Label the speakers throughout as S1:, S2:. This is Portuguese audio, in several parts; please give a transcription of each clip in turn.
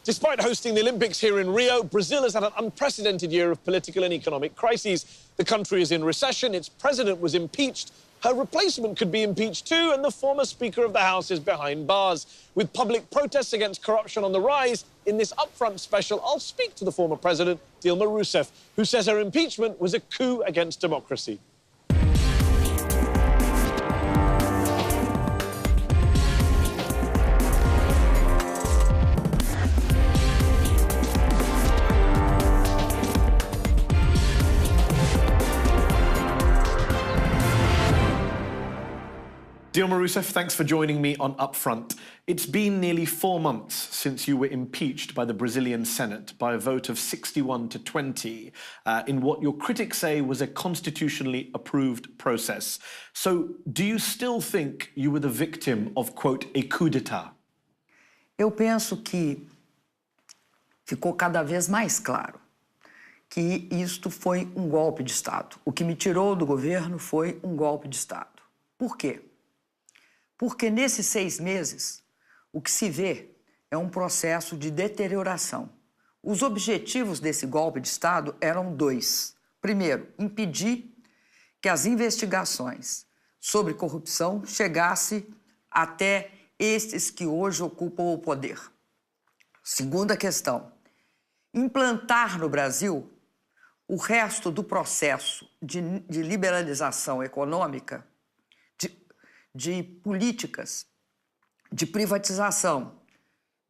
S1: Despite hosting the Olympics here in Rio, Brazil has had an unprecedented year of political and economic crises. The country is in recession, its president was impeached, her replacement could be impeached too, and the former Speaker of the House is behind bars. With public protests against corruption on the rise, in this Upfront special, I'll speak to the former president, Dilma Rousseff, who says her impeachment was a coup against democracy.
S2: Dilma Rousseff, thanks for joining me on Upfront. It's been nearly 4 months since you were impeached by the Brazilian Senate by a vote of 61 to 20 in what your critics say was a constitutionally approved process. So, do you still think you were the victim of, quote, a coup d'etat?
S3: Eu penso que ficou cada vez mais claro que isto foi um golpe de Estado. O que me tirou do governo foi um golpe de Estado. Por quê? Porque nesses 6 meses, o que se vê é um processo de deterioração. Os objetivos desse golpe de Estado eram 2. Primeiro, impedir que as investigações sobre corrupção chegassem até estes que hoje ocupam o poder. Segunda questão, implantar no Brasil o resto do processo de liberalização econômica, de políticas, de privatização,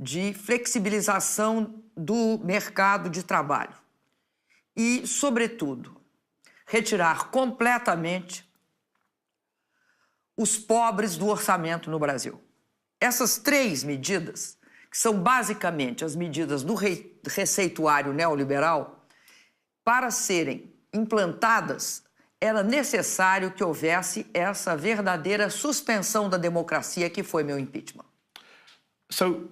S3: de flexibilização do mercado de trabalho e, sobretudo, retirar completamente os pobres do orçamento no Brasil. Essas 3 medidas, que são basicamente as medidas do receituário neoliberal, para serem implantadas, era necessário que houvesse essa verdadeira suspensão da democracia que foi meu impeachment.
S2: So,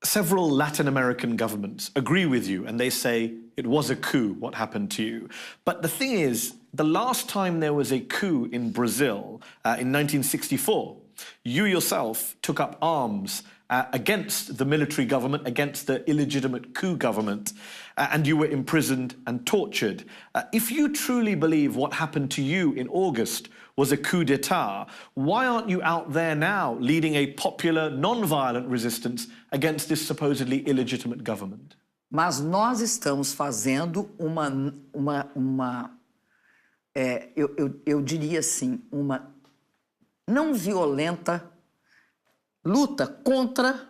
S2: several Latin American governments agree with you and they say it was a coup what happened to you. But the thing is, the last time there was a coup in Brazil, in 1964, you yourself took up arms against the military government, against the illegitimate coup government, and you were imprisoned and tortured. If you truly believe what happened to you in August was a coup d'etat, why aren't you out there now leading a popular, non-violent resistance against this supposedly illegitimate government?
S3: Mas nós estamos fazendo eu diria assim, uma não violenta luta contra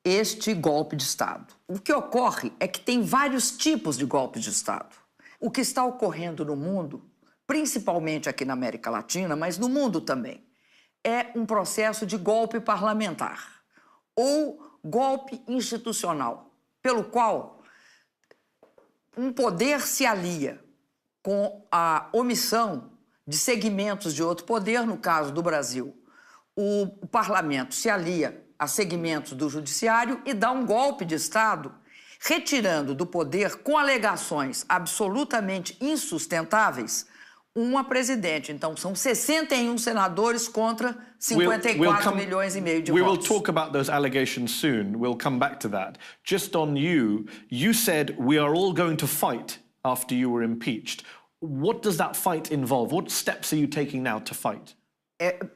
S3: este golpe de Estado. O que ocorre é que tem vários tipos de golpes de Estado. O que está ocorrendo no mundo, principalmente aqui na América Latina, mas no mundo também, é um processo de golpe parlamentar ou golpe institucional, pelo qual um poder se alia com a omissão de segmentos de outro poder, no caso do Brasil. O parlamento se alia a segmentos do judiciário e dá um golpe de Estado, retirando do poder, com alegações absolutamente insustentáveis, uma presidente. Então, são 61 senadores contra 54 milhões e meio de votos.
S2: We will talk about those allegations soon. We'll come back to that. Just on you, you said we are all going to fight after you were impeached. What does that fight involve? What steps are you taking now to fight?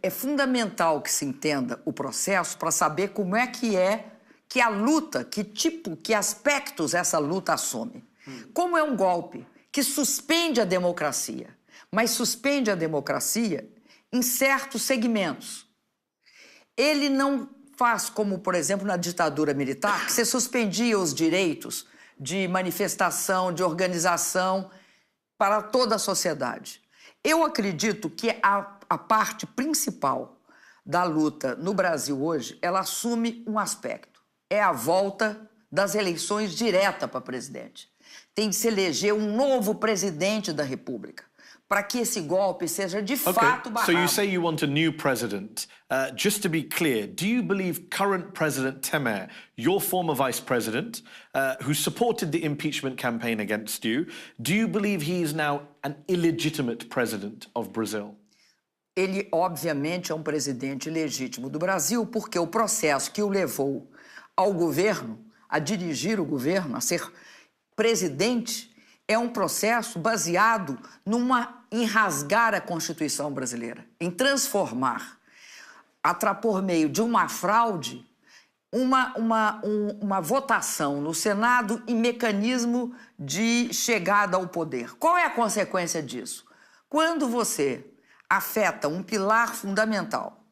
S3: É fundamental que se entenda o processo para saber como é que a luta, que aspectos essa luta assume. Como é um golpe que suspende a democracia, mas suspende a democracia em certos segmentos. Ele não faz como, por exemplo, na ditadura militar, que você suspendia os direitos de manifestação, de organização para toda a sociedade. Eu acredito que a parte principal da luta no Brasil hoje, ela assume um aspecto. É a volta das eleições direta para presidente. Tem de se eleger um novo presidente da República, para que esse golpe seja de fato barrado.
S2: So you say you want a new president. Just to be clear, do you believe current President Temer, your former vice president, who supported the impeachment campaign against you, do you believe he is now an illegitimate president of Brazil?
S3: Ele, obviamente, é um presidente legítimo do Brasil, porque o processo que o levou ao governo a dirigir o governo, a ser presidente, é um processo baseado em rasgar a Constituição brasileira, em transformar, por meio de uma fraude, uma votação no Senado em mecanismo de chegada ao poder. Qual é a consequência disso? Quando você afeta um pilar fundamental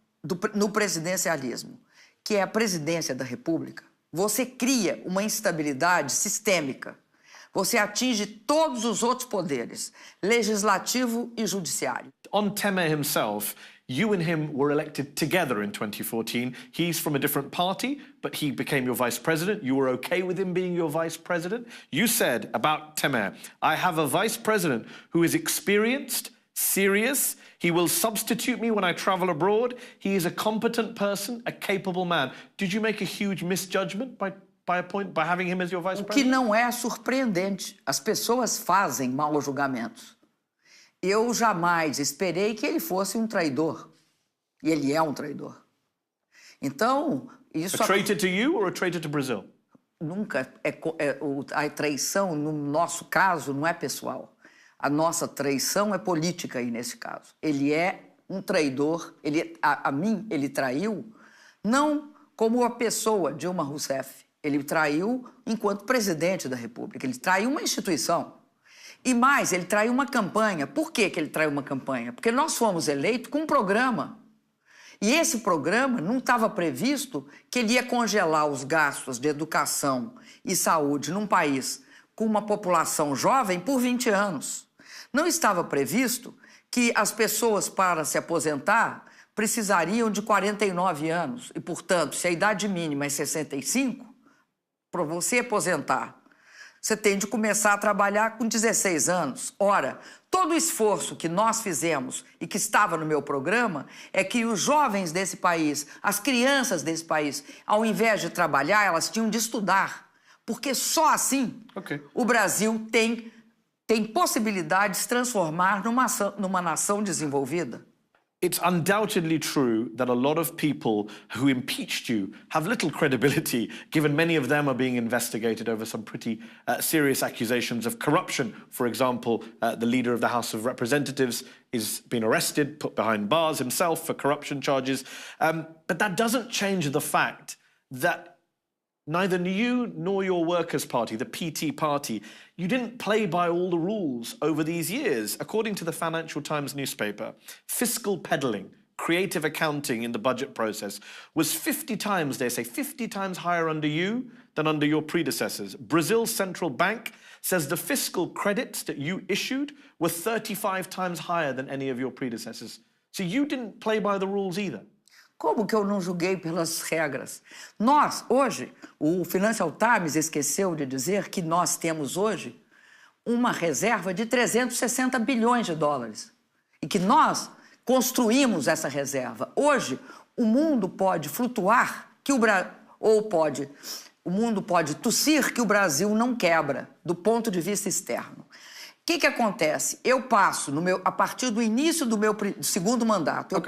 S3: no presidencialismo, que é a presidência da República, você cria uma instabilidade sistêmica. Você atinge todos os outros poderes, legislativo e judiciário.
S2: On Temer himself, you and him were elected together in 2014. He's from a different party, but he became your vice president. You were okay with him being your vice president. You said about Temer, I have a vice president who is experienced, serious. He will substitute me when I travel abroad. He is a competent person, a capable man. Did you make a huge misjudgment by having him as your vice president?
S3: O que não é surpreendente. As pessoas fazem maus julgamentos. Eu jamais esperei que ele fosse um traidor. E ele é um traidor. Então, isso...
S2: A traitor to you or a traitor to Brazil?
S3: Nunca a traição, no nosso caso, não é pessoal. A nossa traição é política aí, nesse caso. Ele é um traidor. A mim, ele traiu, não como a pessoa, Dilma Rousseff. Ele traiu enquanto presidente da República. Ele traiu uma instituição. E mais, ele traiu uma campanha. Por que ele traiu uma campanha? Porque nós fomos eleitos com um programa. E esse programa não estava previsto que ele ia congelar os gastos de educação e saúde num país com uma população jovem por 20 anos. Não estava previsto que as pessoas, para se aposentar, precisariam de 49 anos. E, portanto, se a idade mínima é 65, para você aposentar, você tem de começar a trabalhar com 16 anos. Ora, todo o esforço que nós fizemos e que estava no meu programa é que os jovens desse país, as crianças desse país, ao invés de trabalhar, elas tinham de estudar. Porque só assim o Brasil tem possibilidade de se transformar numa nação desenvolvida.
S2: It's undoubtedly true that a lot of people who impeached you have little credibility, given many of them are being investigated over some pretty serious accusations of corruption. For example, the leader of the House of Representatives is being arrested, put behind bars himself for corruption charges. But that doesn't change the fact that neither you nor your Workers' Party, the PT party, you didn't play by all the rules over these years. According to the Financial Times newspaper, fiscal peddling, creative accounting in the budget process was 50 times, they say, 50 times higher under you than under your predecessors. Brazil's central bank says the fiscal credits that you issued were 35 times higher than any of your predecessors. So you didn't play by the rules either.
S3: Como que eu não julguei pelas regras? Nós, hoje, o Financial Times esqueceu de dizer que nós temos hoje uma reserva de 360 bilhões de dólares. E que nós construímos essa reserva. Hoje, o mundo pode flutuar, o mundo pode tossir que o Brasil não quebra, do ponto de vista externo. O que acontece? Eu passo, a partir do início do meu segundo mandato, eu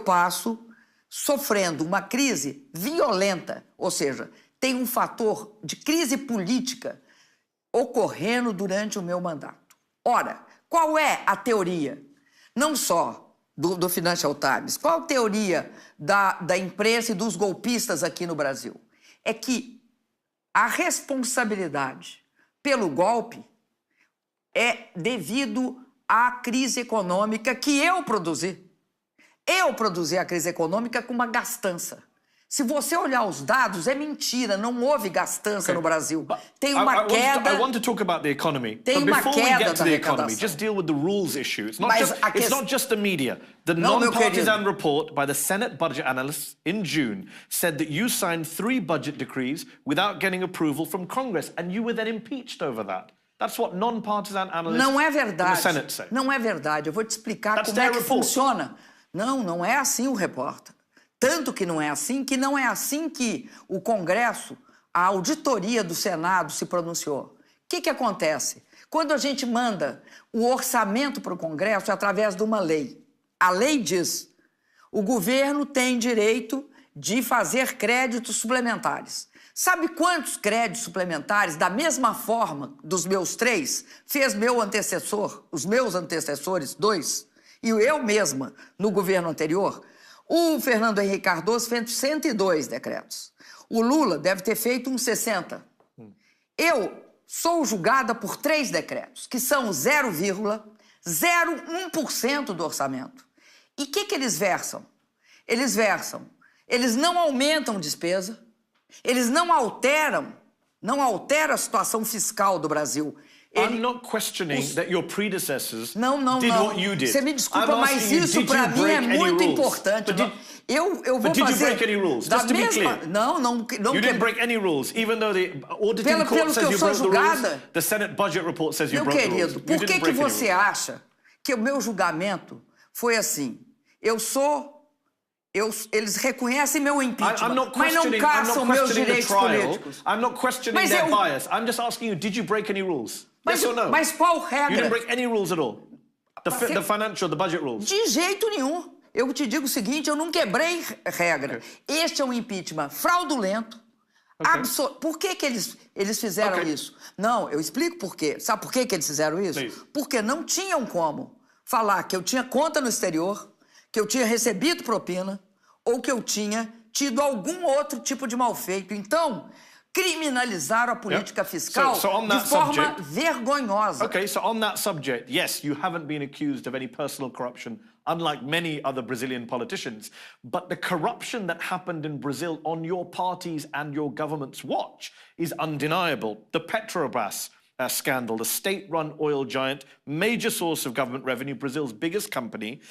S3: passo sofrendo uma crise violenta, ou seja, tem um fator de crise política ocorrendo durante o meu mandato. Ora, qual é a teoria? Não só do Financial Times, qual a teoria da imprensa e dos golpistas aqui no Brasil? É que a responsabilidade pelo golpe é devido à crise econômica que eu produzi. Eu produzi a crise econômica com uma gastança. Se você olhar os dados, é mentira, não houve gastança no Brasil. Tem uma queda.
S2: I want to talk about the economy.
S3: Tem uma
S2: before we
S3: queda
S2: get to
S3: da
S2: the economy,
S3: arrecadação.
S2: just deal with the rules issue. It's not,
S3: Mas
S2: not just the media. The
S3: Não, meu
S2: non-partisan
S3: querido.
S2: report by the Senate budget analysts in June said that you signed 3 budget decrees without getting approval from Congress, and you were then impeached over that. That's what non-partisan analysts
S3: Não é
S2: in the
S3: verdade.
S2: Senate say.
S3: Não é verdade. Eu vou te explicar
S2: That's
S3: como é
S2: their
S3: que
S2: report.
S3: funciona. Não é assim o repórter. Tanto que não é assim que o Congresso, a auditoria do Senado se pronunciou. O que acontece? Quando a gente manda o orçamento para o Congresso é através de uma lei. A lei diz: o governo tem direito de fazer créditos suplementares. Sabe quantos créditos suplementares, da mesma forma dos meus 3, fez meu antecessor, os meus antecessores, 2, e eu mesma, no governo anterior? O Fernando Henrique Cardoso fez 102 decretos. O Lula deve ter feito uns 60. Eu sou julgada por 3 decretos, que são 0,01% do orçamento. E o que eles versam? Eles não aumentam despesa, eles não alteram a situação fiscal do Brasil.
S2: I'm not questioning that your predecessors did what you did.
S3: Você me desculpa, mas isso para mim é muito importante. Eu vou
S2: But did
S3: fazer
S2: you break any rules?
S3: da
S2: Just to be
S3: mesma...
S2: clear.
S3: Não
S2: You didn't break any rules, even though the auditing court says you broke the rules. The Senate budget report says you broke the rules.
S3: Meu querido, por que você acha que o meu julgamento foi assim? Eles reconhecem meu impeachment, mas não caçam meus direitos políticos.
S2: I'm not questioning their bias. I'm just asking you, did you break any rules? Yes or no?
S3: Mas qual regra?
S2: You didn't break any rules at all? The financial, the budget rules?
S3: De jeito nenhum. Eu te digo o seguinte, eu não quebrei regra. Okay. Este é um impeachment fraudulento. Okay. Por que eles fizeram isso? Não, eu explico por quê. Sabe por que eles fizeram isso? Please. Porque não tinham como falar que eu tinha conta no exterior, que eu tinha recebido propina, ou que eu tinha tido algum outro tipo de malfeito. Então, criminalizaram a política fiscal de forma vergonhosa.
S2: Okay, so on that subject, yes, you haven't been accused of any personal corruption, unlike many other Brazilian politicians. But the corruption that happened in Brazil on your party's and your government's watch is undeniable. The Petrobras scandal, the state-run oil giant, major source of government revenue, Brazil's biggest company.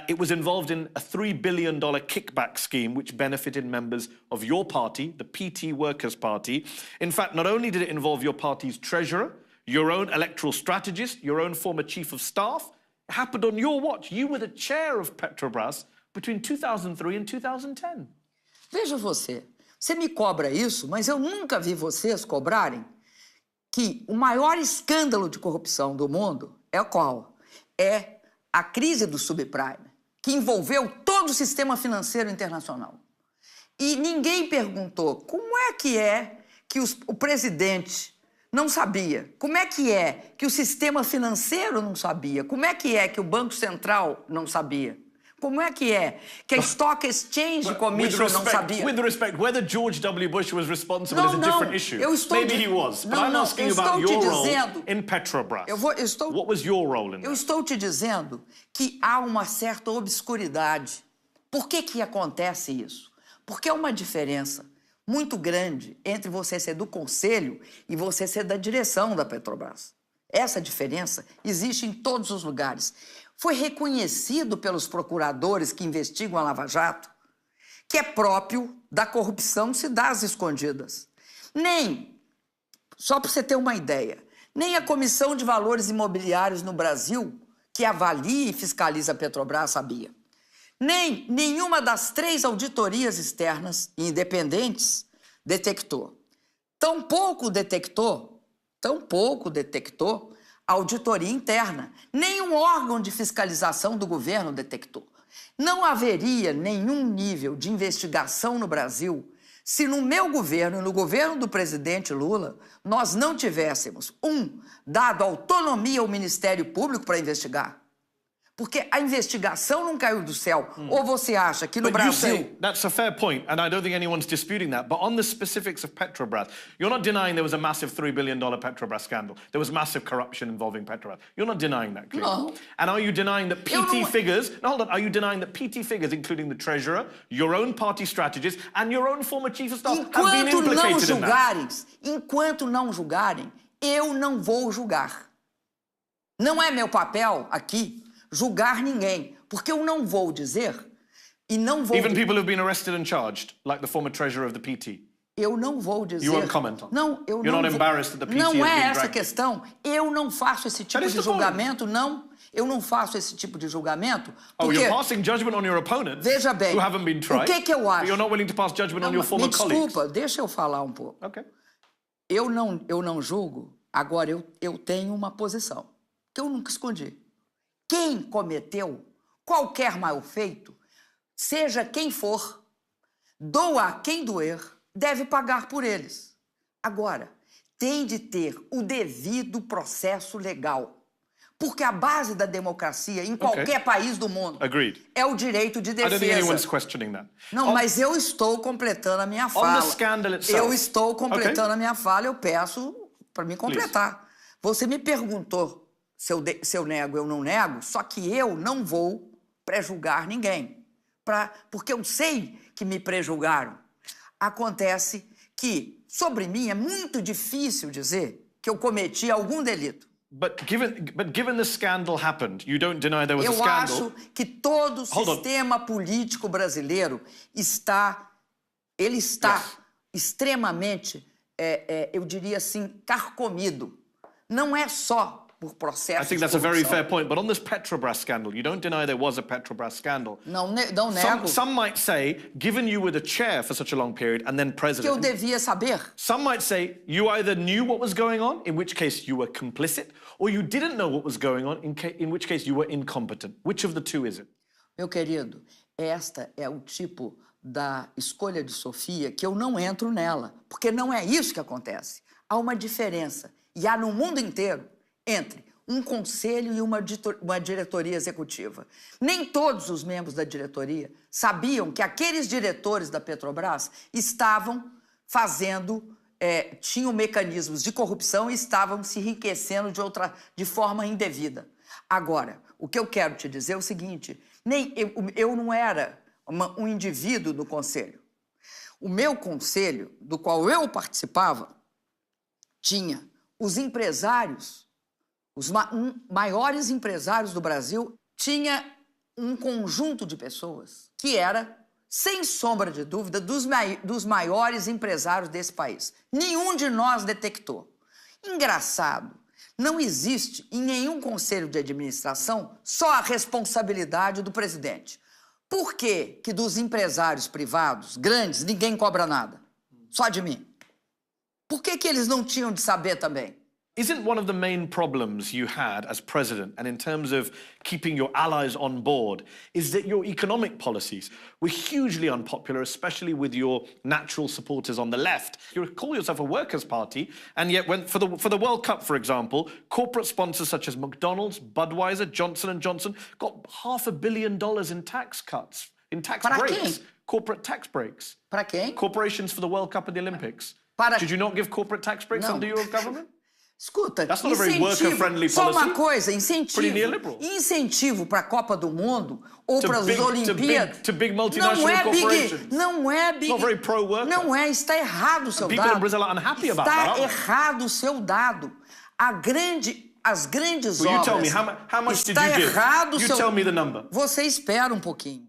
S2: It was involved in a $3 billion kickback scheme which benefited members of your party, the PT Workers' Party. In fact, not only did it involve your party's treasurer, your own electoral strategist, your own former chief of staff, it happened on your watch. You were the chair of Petrobras between 2003 and 2010.
S3: Veja você me cobra isso, mas eu nunca vi vocês cobrarem que o maior escândalo de corrupção do mundo é qual? É a crise do subprime, que envolveu todo o sistema financeiro internacional. E ninguém perguntou como é que o presidente não sabia, como é que o sistema financeiro não sabia, como é que o Banco Central não sabia. Como é que a Stock Exchange Commission não sabia?
S2: With respect, whether George W. Bush was responsible is a different issue. Maybe he was, but I'm asking you about your role in Petrobras. What was your role in that?
S3: Eu estou te dizendo que há uma certa obscuridade. Por que acontece isso? Porque há uma diferença muito grande entre você ser do conselho e você ser da direção da Petrobras. Essa diferença existe em todos os lugares. Foi reconhecido pelos procuradores que investigam a Lava Jato que é próprio da corrupção se dar às escondidas. Só para você ter uma ideia, nem a Comissão de Valores Imobiliários no Brasil, que avalia e fiscaliza a Petrobras, sabia. Nem nenhuma das 3 auditorias externas e independentes detectou. Tampouco detectou a auditoria interna. Nenhum órgão de fiscalização do governo detectou. Não haveria nenhum nível de investigação no Brasil se no meu governo e no governo do presidente Lula nós não tivéssemos, dado autonomia ao Ministério Público para investigar. Porque a investigação não caiu do céu. Ou você acha que no Brasil...
S2: That's a fair point, and I don't think anyone's disputing that. But on the specifics of Petrobras, you're not denying there was a massive $3 billion Petrobras scandal. There was massive corruption involving Petrobras. You're not denying that, clearly.
S3: No.
S2: And are you denying that PT figures... No, hold on. Are you denying that PT figures, including the treasurer, your own party strategist, and your own former chief of staff, have been implicated in that?
S3: Enquanto não julgarem, eu não vou julgar. Não é meu papel aqui julgar ninguém, porque eu não vou dizer e não vou...
S2: Even people who've been arrested and charged, like the former treasurer of the PT.
S3: Eu não vou dizer...
S2: You won't comment on.
S3: Não, eu
S2: You're
S3: não
S2: not embarrassed that the PT
S3: não
S2: has
S3: é
S2: been
S3: essa a
S2: dragged.
S3: questão. Eu não faço esse tipo de julgamento, não. Eu não faço esse tipo de julgamento. Porque...
S2: you're passing judgment on your opponents.
S3: Veja bem,
S2: who haven't been tried.
S3: O que eu acho?
S2: But you're not willing to pass judgment on your former colleagues.
S3: Desculpa, deixa eu falar um pouco.
S2: Okay.
S3: Eu não julgo, agora eu tenho uma posição que eu nunca escondi. Quem cometeu qualquer mal feito, seja quem for, doa quem doer, deve pagar por eles. Agora, tem de ter o devido processo legal. Porque a base da democracia em qualquer país do mundo é o direito de defesa.
S2: I don't think anyone's questioning that.
S3: Não, mas eu estou completando a minha fala.
S2: On the scandal itself.
S3: Eu estou completando a minha fala, eu peço para me completar. Você me perguntou se eu nego, eu não nego, só que eu não vou prejulgar ninguém. Porque eu sei que me prejulgaram. Acontece que, sobre mim, é muito difícil dizer que eu cometi algum delito.
S2: But given the scandal happened, you don't deny there was a scandal.
S3: Eu acho que todo o sistema político brasileiro está extremamente, eu diria assim, carcomido. Não é só por processo.
S2: I think that's a very fair point. But on this Petrobras scandal, you don't deny there was a Petrobras scandal.
S3: Não nego.
S2: Some might say, given you were the chair for such a long period and then president.
S3: Que eu devia saber.
S2: Some might say you either knew what was going on, in which case you were complicit, or you didn't know what was going on, in which case you were incompetent. Which of the two is it?
S3: Meu querido, esta é o tipo da escolha de Sofia que eu não entro nela, porque não é isso que acontece. Há uma diferença, e há no mundo inteiro, entre um conselho e uma diretoria executiva. Nem todos os membros da diretoria sabiam que aqueles diretores da Petrobras estavam tinham mecanismos de corrupção e estavam se enriquecendo de forma indevida. Agora, o que eu quero te dizer é o seguinte, eu não era um indivíduo do conselho. O meu conselho, do qual eu participava, tinha os empresários, os maiores empresários do Brasil, tinha um conjunto de pessoas que era, sem sombra de dúvida, dos maiores empresários desse país. Nenhum de nós detectou. Engraçado, não existe em nenhum conselho de administração só a responsabilidade do presidente. Por que dos empresários privados, grandes, ninguém cobra nada? Só de mim. Por que eles não tinham de saber também?
S2: Isn't one of the main problems you had as president, and in terms of keeping your allies on board, is that your economic policies were hugely unpopular, especially with your natural supporters on the left? You call yourself a workers' party, and yet for the World Cup, for example, corporate sponsors such as McDonald's, Budweiser, Johnson & Johnson got $500 million in tax cuts, in tax breaks, corporate tax breaks.
S3: Para quem?
S2: Corporations for the World Cup and the Olympics. Did you not give corporate tax breaks under your government?
S3: Escuta,
S2: That's not a very worker-friendly policy.
S3: Só uma coisa, incentivo para a Copa do Mundo ou para as Olimpíadas.
S2: To big multinational corporations.
S3: Não é big.
S2: It's not very pro-worker.
S3: Não é, está errado o seu dado.
S2: People in Brazil are unhappy about that.
S3: Está errado o seu dado. As grandes
S2: obras.
S3: You
S2: tell me, how much did you give?
S3: Errado
S2: you tell me the number.
S3: Você espera um pouquinho.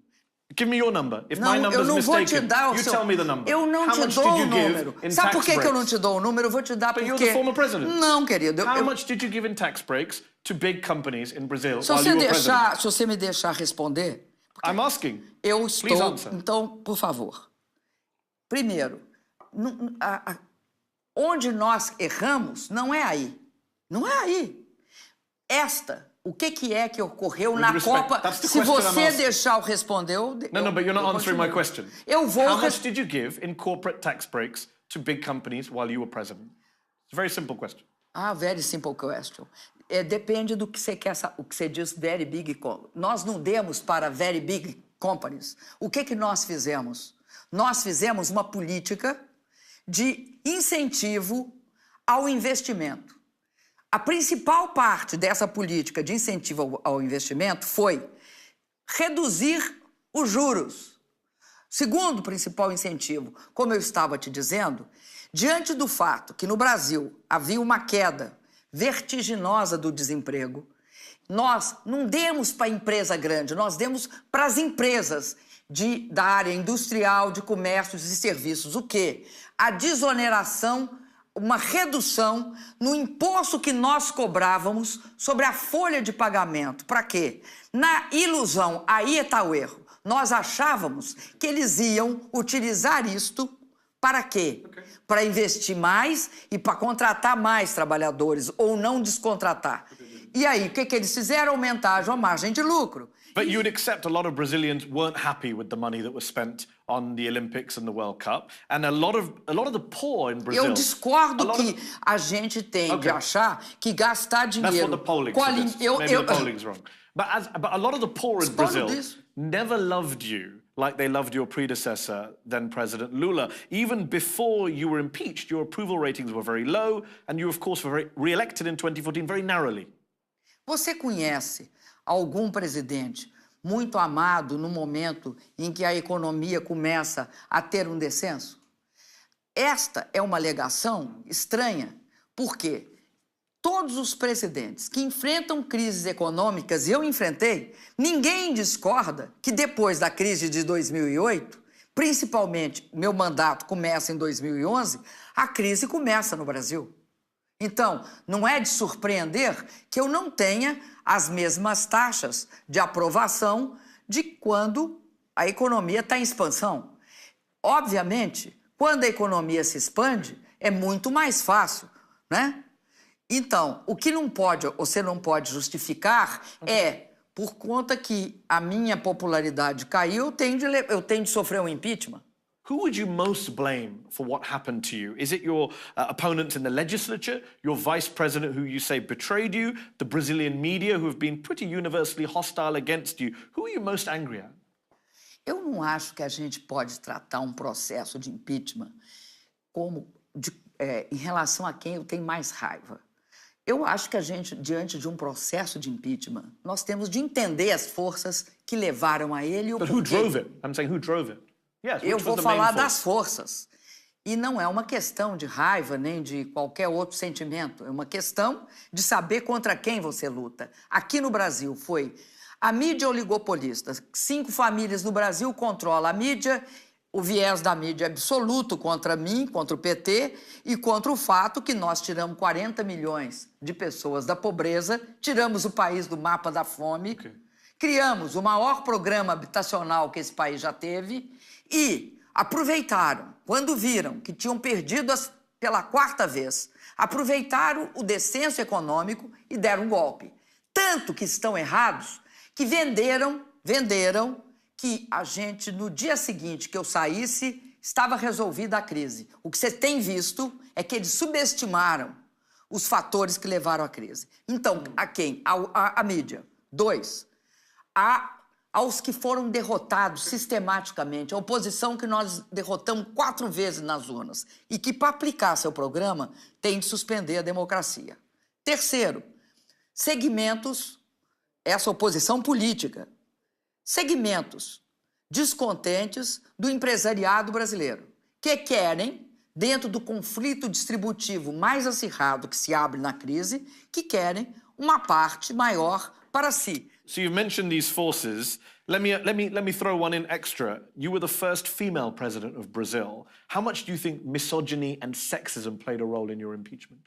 S2: Give me your number. If my number is mistaken, you tell me the number.
S3: Eu não te dou o número. Sabe por que eu não te dou o número? Eu vou te dar porque...
S2: But you're the former president.
S3: Não, querido.
S2: How much did you give in tax breaks to big companies in Brazil while you were president?
S3: Se você me deixar responder...
S2: I'm asking.
S3: Eu estou...
S2: Please answer.
S3: Então, por favor. Primeiro, onde nós erramos não é aí. Não é aí. O que é que ocorreu na Copa? Se você deixar eu responder,
S2: No, but you're not answering my question.
S3: Eu vou...
S2: How much did you give in corporate tax breaks to big companies while you were president? It's a very simple question.
S3: Very simple question. Depende do que você quer, o que você diz very big. Nós não demos para very big companies. O que nós fizemos? Nós fizemos uma política de incentivo ao investimento. A principal parte dessa política de incentivo ao investimento foi reduzir os juros. Segundo principal incentivo, como eu estava te dizendo, diante do fato que no Brasil havia uma queda vertiginosa do desemprego, nós não demos para a empresa grande, nós demos para as empresas da área industrial, de comércios e serviços. O quê? A desoneração, uma redução no imposto que nós cobrávamos sobre a folha de pagamento. Para quê? Na ilusão, aí está o erro. Nós achávamos que eles iam utilizar isto para quê? Para investir mais e para contratar mais trabalhadores ou não descontratar. E aí, o que eles fizeram? Aumentar a margem de lucro.
S2: But you would accept a lot of Brazilians weren't happy with the money that was spent on the Olympics and the World Cup, and a lot of the poor in Brazil.
S3: Eu discordo que a gente tem de achar que gastar dinheiro...
S2: That's what the polling suggests. Maybe the polling's wrong. But a lot of the poor in Brazil never loved you like they loved your predecessor, then President Lula. Even before you were impeached, your approval ratings were very low, and you, of course, were re-elected in 2014 very narrowly.
S3: Você conhece algum presidente muito amado no momento em que a economia começa a ter um descenso? Esta é uma alegação estranha, porque todos os presidentes que enfrentam crises econômicas, eu enfrentei, ninguém discorda que depois da crise de 2008, principalmente meu mandato começa em 2011, a crise começa no Brasil. Então, não é de surpreender que eu não tenha as mesmas taxas de aprovação de quando a economia está em expansão. Obviamente, quando a economia se expande, é muito mais fácil, né? Então, o que você não pode justificar é, por conta que a minha popularidade caiu, eu tenho de sofrer um impeachment.
S2: Who would you most blame for what happened to you? Is it your opponents in the legislature, your vice president who you say betrayed you, the Brazilian media who have been pretty universally hostile against you? Who are you most angry at?
S3: Eu não acho que a gente pode tratar um processo de impeachment em relação a quem eu tenho mais raiva. Eu acho que a gente, diante de um processo de impeachment, nós temos de entender as forças que levaram a ele e o porquê.
S2: But who drove it? I'm saying who drove it? Yes,
S3: eu vou falar das forças. E não é uma questão de raiva nem de qualquer outro sentimento. É uma questão de saber contra quem você luta. Aqui no Brasil foi a mídia oligopolista. 5 famílias no Brasil controlam a mídia. O viés da mídia é absoluto contra mim, contra o PT e contra o fato que nós tiramos 40 milhões de pessoas da pobreza, tiramos o país do mapa da fome, criamos o maior programa habitacional que esse país já teve e aproveitaram, quando viram que tinham perdido pela 4ª vez, aproveitaram o descenso econômico e deram um golpe. Tanto que estão errados que venderam que a gente, no dia seguinte que eu saísse, estava resolvida a crise. O que você tem visto é que eles subestimaram os fatores que levaram à crise. Então, a quem? A mídia. 2, aos que foram derrotados sistematicamente, a oposição que nós derrotamos 4 vezes nas urnas e que, para aplicar seu programa, tem de suspender a democracia. 3, segmentos, essa oposição política, segmentos descontentes do empresariado brasileiro, que querem, dentro do conflito distributivo mais acirrado que se abre na crise, que querem uma parte maior para si.
S2: So you've mentioned these forces. Let me throw one in extra. You were the first female president of Brazil. How much do you think misogyny and sexism played a role in your impeachment?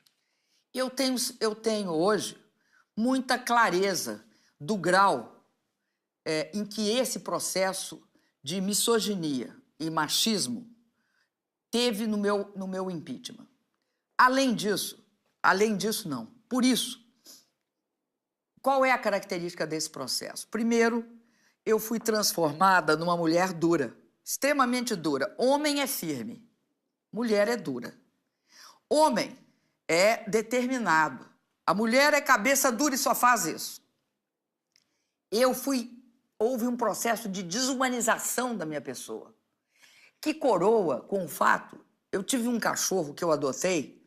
S3: Eu tenho hoje muita clareza do grau em que esse processo de misoginia e machismo teve no meu impeachment. Além disso, não. Por isso, qual é a característica desse processo? Primeiro, eu fui transformada numa mulher dura, extremamente dura. Homem é firme, mulher é dura. Homem é determinado, a mulher é cabeça dura e só faz isso. Houve um processo de desumanização da minha pessoa, que coroa com o fato, eu tive um cachorro que eu adotei,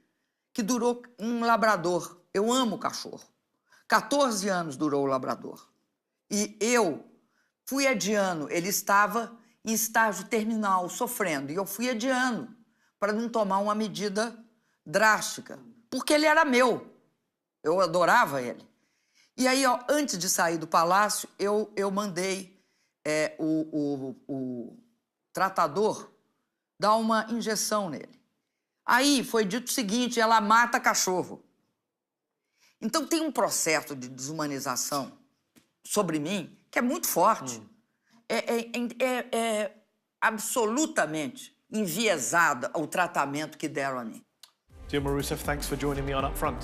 S3: que durou um labrador. Eu amo cachorro. 14 anos durou o labrador. E eu fui adiando, ele estava em estágio terminal, sofrendo, e eu fui adiando para não tomar uma medida drástica, porque ele era meu, eu adorava ele. E aí, antes de sair do palácio, eu mandei o tratador dar uma injeção nele. Aí foi dito o seguinte, ela mata cachorro. Então tem um processo de desumanização sobre mim que é muito forte. É absolutamente enviesada o tratamento que deram a mim.
S2: Dilma Rousseff, thanks for joining me on Up Front.